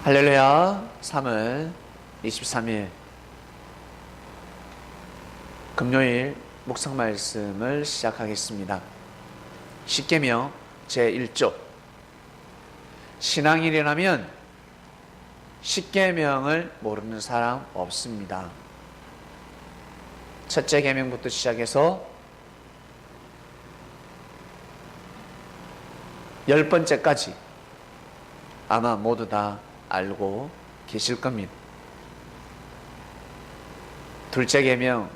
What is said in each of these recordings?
할렐루야. 3월 23일 금요일 묵상 말씀을 시작하겠습니다. 십계명 제1조. 신앙인이라면 십계명을 모르는 사람 없습니다. 첫째 계명부터 시작해서 10번째까지 아마 모두 다 알고 계실 겁니다. 둘째 계명,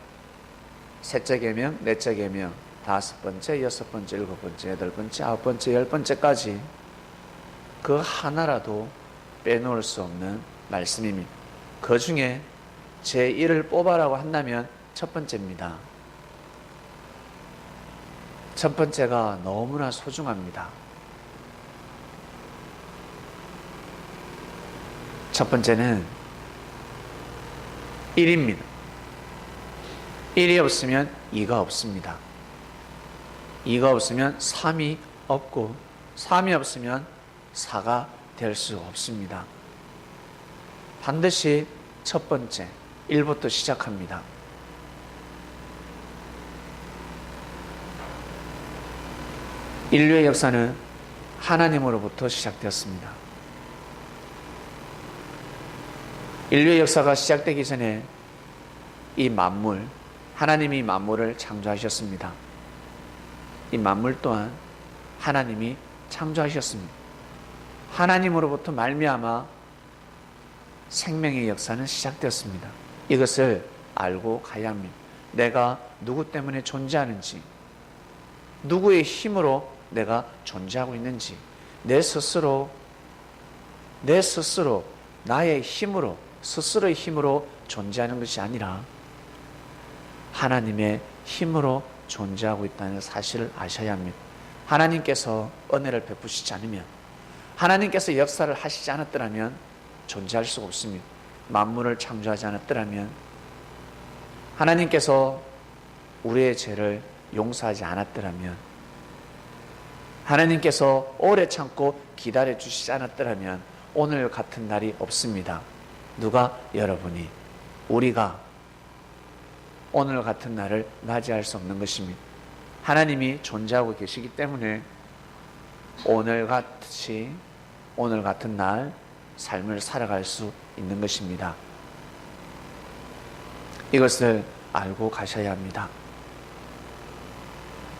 셋째 계명, 넷째 계명, 다섯 번째, 여섯 번째, 일곱 번째, 여덟 번째, 아홉 번째, 열 번째까지 그 하나라도 빼놓을 수 없는 말씀입니다. 그 중에 제1을 뽑아라고 한다면 첫 번째입니다. 첫 번째가 너무나 소중합니다. 첫 번째는 1입니다. 1이 없으면 2가 없습니다. 2가 없으면 3이 없고 3이 없으면 4가 될 수 없습니다. 반드시 첫 번째 1부터 시작합니다. 인류의 역사는 하나님으로부터 시작되었습니다. 인류의 역사가 시작되기 전에 이 만물, 하나님이 만물을 창조하셨습니다. 이 만물 또한 하나님이 창조하셨습니다. 하나님으로부터 말미암아 생명의 역사는 시작되었습니다. 이것을 알고 가야 합니다. 내가 누구 때문에 존재하는지, 누구의 힘으로 내가 존재하고 있는지, 내 스스로 나의 힘으로, 스스로의 힘으로 존재하는 것이 아니라 하나님의 힘으로 존재하고 있다는 사실을 아셔야 합니다. 하나님께서 은혜를 베푸시지 않으면, 하나님께서 역사를 하시지 않았더라면 존재할 수가 없습니다. 만물을 창조하지 않았더라면, 하나님께서 우리의 죄를 용서하지 않았더라면, 하나님께서 오래 참고 기다려 주시지 않았더라면 오늘 같은 날이 없습니다. 누가? 여러분이, 우리가 오늘 같은 날을 맞이할 수 없는 것입니다. 하나님이 존재하고 계시기 때문에 오늘 같은 날 삶을 살아갈 수 있는 것입니다. 이것을 알고 가셔야 합니다.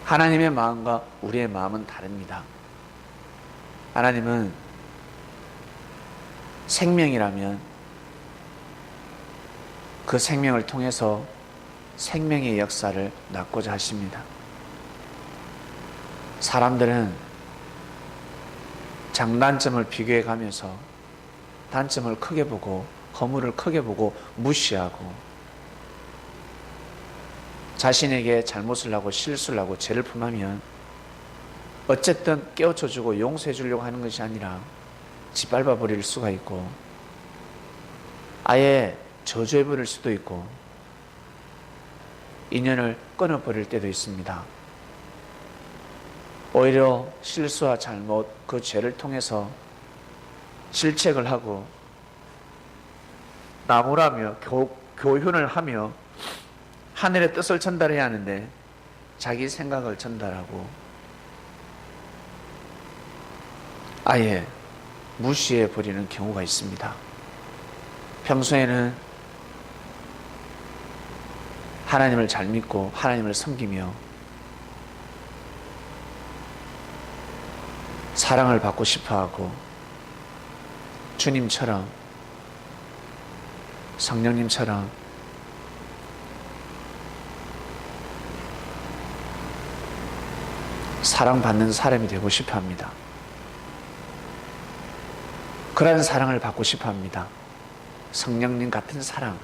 하나님의 마음과 우리의 마음은 다릅니다. 하나님은 생명이라면 그 생명을 통해서 생명의 역사를 낳고자 하십니다. 사람들은 장단점을 비교해 가면서 단점을 크게 보고 허물을 크게 보고 무시하고 자신에게 잘못을 하고 실수를 하고 죄를 품으면 어쨌든 깨우쳐 주고 용서해 주려고 하는 것이 아니라 짓밟아 버릴 수가 있고 아예 저주해 버릴 수도 있고 인연을 끊어버릴 때도 있습니다. 오히려 실수와 잘못, 그 죄를 통해서 질책을 하고 나무라며 교훈을 하며 하늘의 뜻을 전달해야 하는데 자기 생각을 전달하고 아예 무시해 버리는 경우가 있습니다. 평소에는 하나님을 잘 믿고 하나님을 섬기며 사랑을 받고 싶어하고 주님처럼 성령님처럼 사랑받는 사람이 되고 싶어합니다. 그런 사랑을 받고 싶어합니다. 성령님 같은 사랑,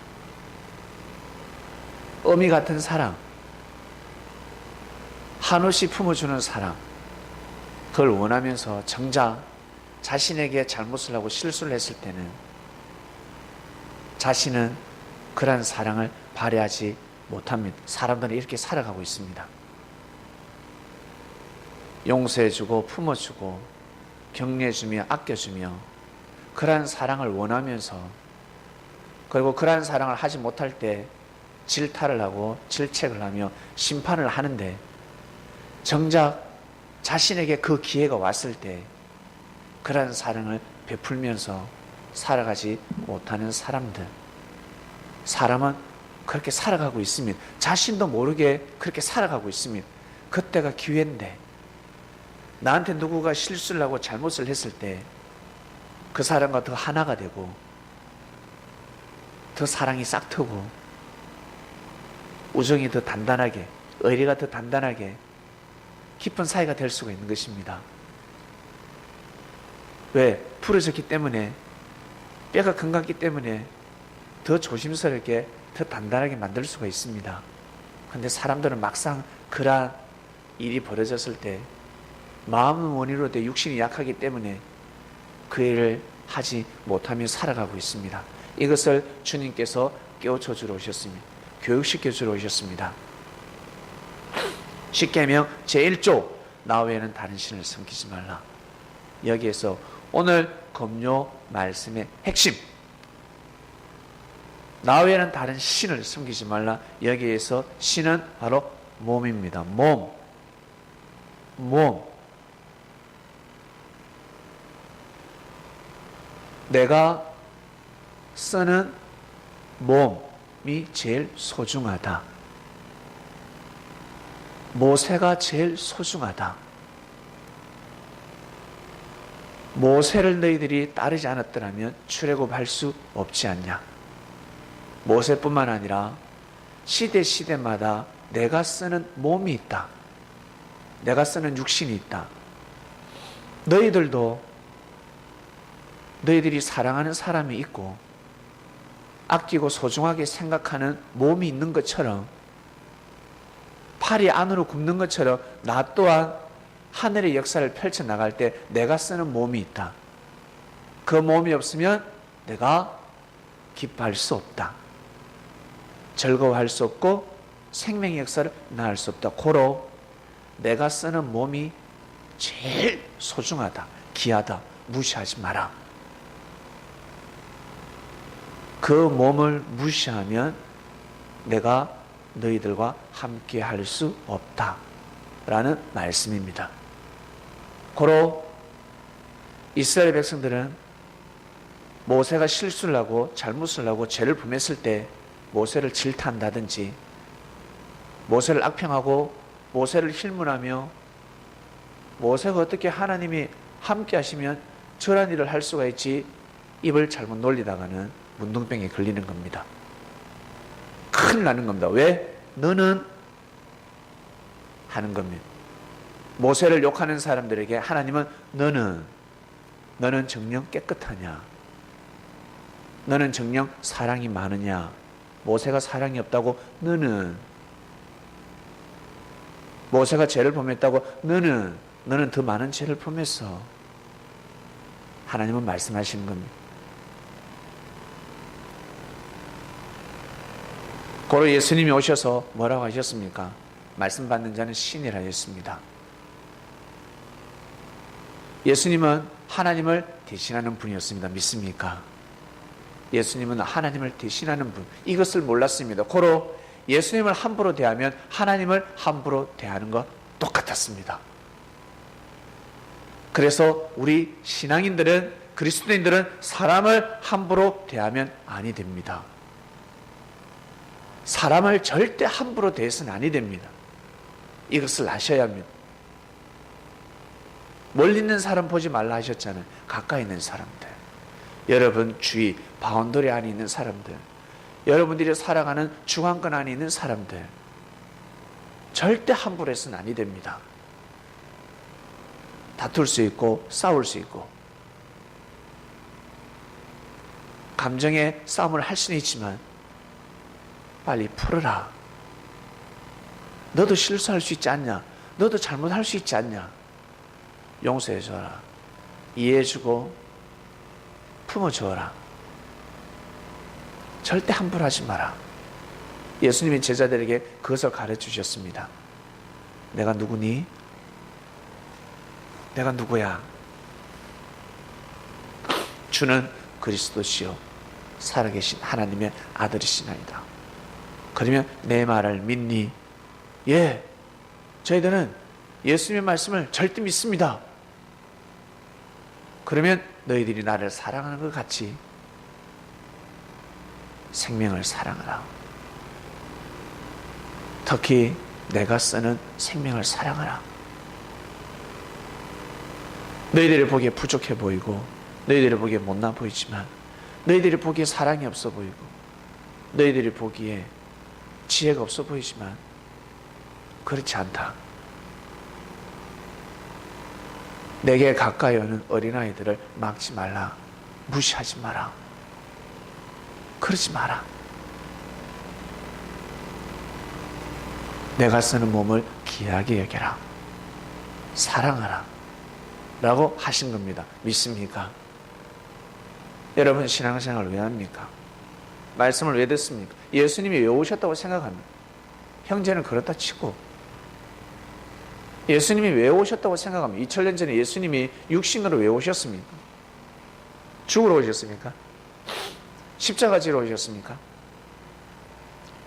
어미 같은 사랑, 한없이 품어주는 사랑, 그걸 원하면서 정작 자신에게 잘못을 하고 실수를 했을 때는 자신은 그런 사랑을 발휘하지 못합니다. 사람들은 이렇게 살아가고 있습니다. 용서해주고 품어주고 격려해주며 아껴주며 그러한 사랑을 원하면서, 그리고 그러한 사랑을 하지 못할 때 질타를 하고 질책을 하며 심판을 하는데, 정작 자신에게 그 기회가 왔을 때 그러한 사랑을 베풀면서 살아가지 못하는 사람들, 사람은 그렇게 살아가고 있습니다. 자신도 모르게 그렇게 살아가고 있습니다. 그때가 기회인데, 나한테 누구가 실수를 하고 잘못을 했을 때 그 사람과 더 하나가 되고 더 사랑이 싹트고 우정이 더 단단하게, 의리가 더 단단하게 깊은 사이가 될 수가 있는 것입니다. 왜? 풀어졌기 때문에, 뼈가 건강기 때문에 더 조심스럽게, 더 단단하게 만들 수가 있습니다. 그런데 사람들은 막상 그러한 일이 벌어졌을 때 마음은 원인으로 돼 육신이 약하기 때문에 그 일을 하지 못하며 살아가고 있습니다. 이것을 주님께서 깨우쳐 주러 오셨습니다. 교육시켜 주러 오셨습니다. 십계명 제1조, 나 외에는 다른 신을 섬기지 말라. 여기에서 오늘 금요 말씀의 핵심, 나 외에는 다른 신을 섬기지 말라. 여기에서 신은 바로 몸입니다. 몸. 내가 쓰는 몸이 제일 소중하다. 모세가 제일 소중하다. 모세를 너희들이 따르지 않았더라면 출애굽할 수 없지 않냐. 모세뿐만 아니라 시대마다 내가 쓰는 몸이 있다. 내가 쓰는 육신이 있다. 너희들도 너희들이 사랑하는 사람이 있고 아끼고 소중하게 생각하는 몸이 있는 것처럼, 팔이 안으로 굽는 것처럼 나 또한 하늘의 역사를 펼쳐나갈 때 내가 쓰는 몸이 있다. 그 몸이 없으면 내가 기뻐할 수 없다. 즐거워할 수 없고 생명의 역사를 나을 수 없다. 고로 내가 쓰는 몸이 제일 소중하다, 귀하다, 무시하지 마라. 그 몸을 무시하면 내가 너희들과 함께 할 수 없다 라는 말씀입니다. 고로 이스라엘 백성들은 모세가 실수를 하고 잘못을 하고 죄를 범했을 때 모세를 질타한다든지, 모세를 악평하고 모세를 힐문하며, 모세가 어떻게 하나님이 함께 하시면 저런 일을 할 수가 있지, 입을 잘못 놀리다가는 문둥병에 걸리는 겁니다. 큰일 나는 겁니다. 왜? 너는 하는 겁니다. 모세를 욕하는 사람들에게 하나님은 너는 정녕 깨끗하냐? 너는 정녕 사랑이 많으냐? 모세가 사랑이 없다고 너는, 모세가 죄를 범했다고 너는 더 많은 죄를 범했어. 하나님은 말씀하시는 겁니다. 고로 예수님이 오셔서 뭐라고 하셨습니까? 말씀 받는 자는 신이라 하셨습니다. 예수님은 하나님을 대신하는 분이었습니다. 믿습니까? 예수님은 하나님을 대신하는 분, 이것을 몰랐습니다. 고로 예수님을 함부로 대하면 하나님을 함부로 대하는 것 똑같았습니다. 그래서 우리 신앙인들은, 그리스도인들은 사람을 함부로 대하면 아니 됩니다. 사람을 절대 함부로 대해서는 아니 됩니다. 이것을 아셔야 합니다. 멀리 있는 사람 보지 말라 하셨잖아요. 가까이 있는 사람들, 여러분 주위 바운더리 안에 있는 사람들, 여러분들이 살아가는 중앙권 안에 있는 사람들, 절대 함부로 해서는 아니 됩니다. 다툴 수 있고 싸울 수 있고 감정의 싸움을 할 수는 있지만 빨리 풀어라. 너도 실수할 수 있지 않냐? 너도 잘못할 수 있지 않냐? 용서해줘라. 이해해주고 품어주어라. 절대 함부로 하지 마라. 예수님이 제자들에게 그것을 가르쳐주셨습니다. 내가 누구니? 내가 누구야? 주는 그리스도시요 살아계신 하나님의 아들이시나이다. 그러면 내 말을 믿니? 예, 저희들은 예수님의 말씀을 절대 믿습니다. 그러면 너희들이 나를 사랑하는 것 같이 생명을 사랑하라. 특히 내가 쓰는 생명을 사랑하라. 너희들이 보기에 부족해 보이고 너희들이 보기에 못나 보이지만 너희들이 보기에 사랑이 없어 보이고 너희들이 보기에 지혜가 없어 보이지만 그렇지 않다. 내게 가까이 오는 어린아이들을 막지 말라. 무시하지 마라. 그러지 마라. 내가 쓰는 몸을 귀하게 여겨라. 사랑하라. 라고 하신 겁니다. 믿습니까? 여러분 신앙생활을 왜 합니까? 말씀을 왜 듣습니까? 예수님이 왜 오셨다고 생각합니까? 형제는 그렇다 치고 예수님이 왜 오셨다고 생각합니까? 2000년 전에 예수님이 육신으로 왜 오셨습니까? 죽으러 오셨습니까? 십자가 지러 오셨습니까?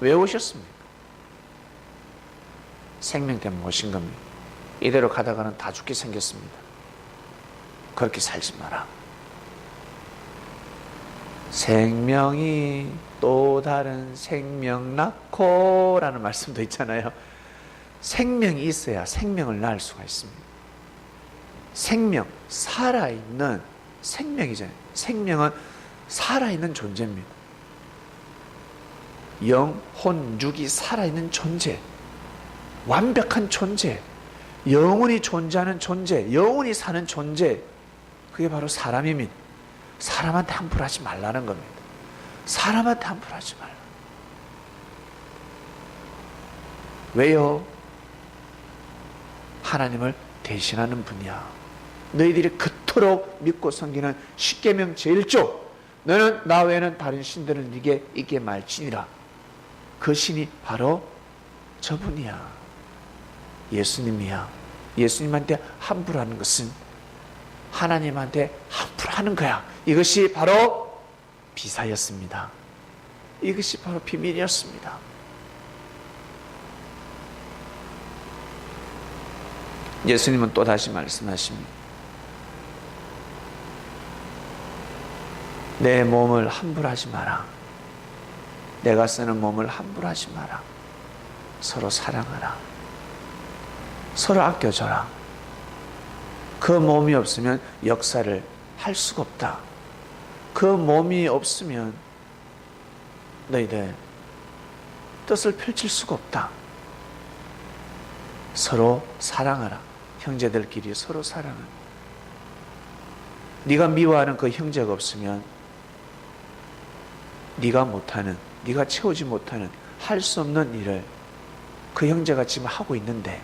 왜 오셨습니까? 생명 때문에 오신 겁니다. 이대로 가다가는 다 죽게 생겼습니다. 그렇게 살지 마라. 생명이 또 다른 생명 낳고 라는 말씀도 있잖아요. 생명이 있어야 생명을 낳을 수가 있습니다. 생명, 살아있는 생명이잖아요. 생명은 살아있는 존재입니다. 영, 혼, 육이 살아있는 존재, 완벽한 존재, 영원히 존재하는 존재, 영원히 사는 존재, 그게 바로 사람입니다. 사람한테 함부로 하지 말라는 겁니다. 사람한테 함부로 하지 말라. 왜요? 하나님을 대신하는 분이야. 너희들이 그토록 믿고 섬기는 십계명 제1조, 너는 나 외에는 다른 신들은 네게 있게 말지니라. 그 신이 바로 저분이야. 예수님이야. 예수님한테 함부로 하는 것은 하나님한테 함부로 하는 거야. 이것이 바로 비사였습니다. 이것이 바로 비밀이었습니다. 예수님은 또 다시 말씀하십니다. 내 몸을 함부로 하지 마라. 내가 쓰는 몸을 함부로 하지 마라. 서로 사랑하라. 서로 아껴줘라. 그 몸이 없으면 역사를 할 수가 없다. 그 몸이 없으면 너희들 뜻을 펼칠 수가 없다. 서로 사랑하라. 형제들끼리 서로 사랑하라. 네가 미워하는 그 형제가 없으면 네가 못하는, 네가 채우지 못하는, 할 수 없는 일을 그 형제가 지금 하고 있는데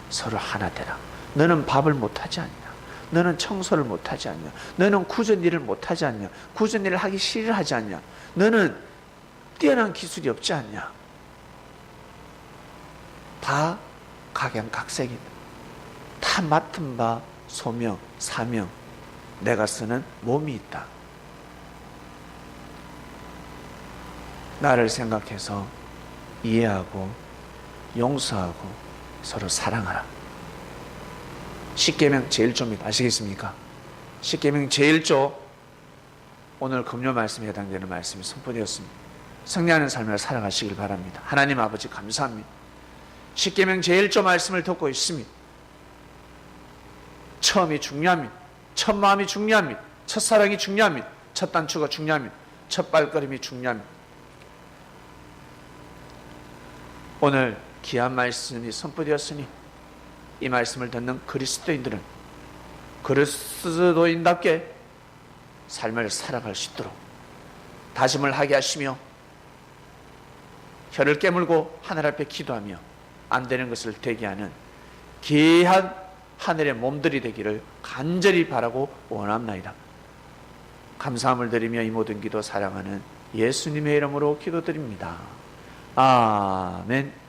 서로 하나 되라. 너는 밥을 못하지 않냐? 너는 청소를 못하지 않냐? 너는 구전 일을 못하지 않냐? 구전 일을 하기 싫어하지 않냐? 너는 뛰어난 기술이 없지 않냐? 다 각양각색이다. 다 맡은 바 소명, 사명, 내가 쓰는 몸이 있다. 나를 생각해서 이해하고 용서하고 서로 사랑하라. 십계명 제1조입니다. 아시겠습니까? 십계명 제1조, 오늘 금요 말씀에 해당되는 말씀이 선포되었습니다. 승리하는 삶을 살아가시길 바랍니다. 하나님 아버지 감사합니다. 십계명 제1조 말씀을 듣고 있습니다. 처음이 중요합니다. 첫 마음이 중요합니다. 첫사랑이 중요합니다. 첫 단추가 중요합니다. 첫 발걸음이 중요합니다. 오늘 귀한 말씀이 선포되었으니 이 말씀을 듣는 그리스도인들은 그리스도인답게 삶을 살아갈 수 있도록 다짐을 하게 하시며 혀를 깨물고 하늘 앞에 기도하며 안 되는 것을 대기하는 귀한 하늘의 몸들이 되기를 간절히 바라고 원합나이다. 감사함을 드리며 이 모든 기도 사랑하는 예수님의 이름으로 기도드립니다. 아멘.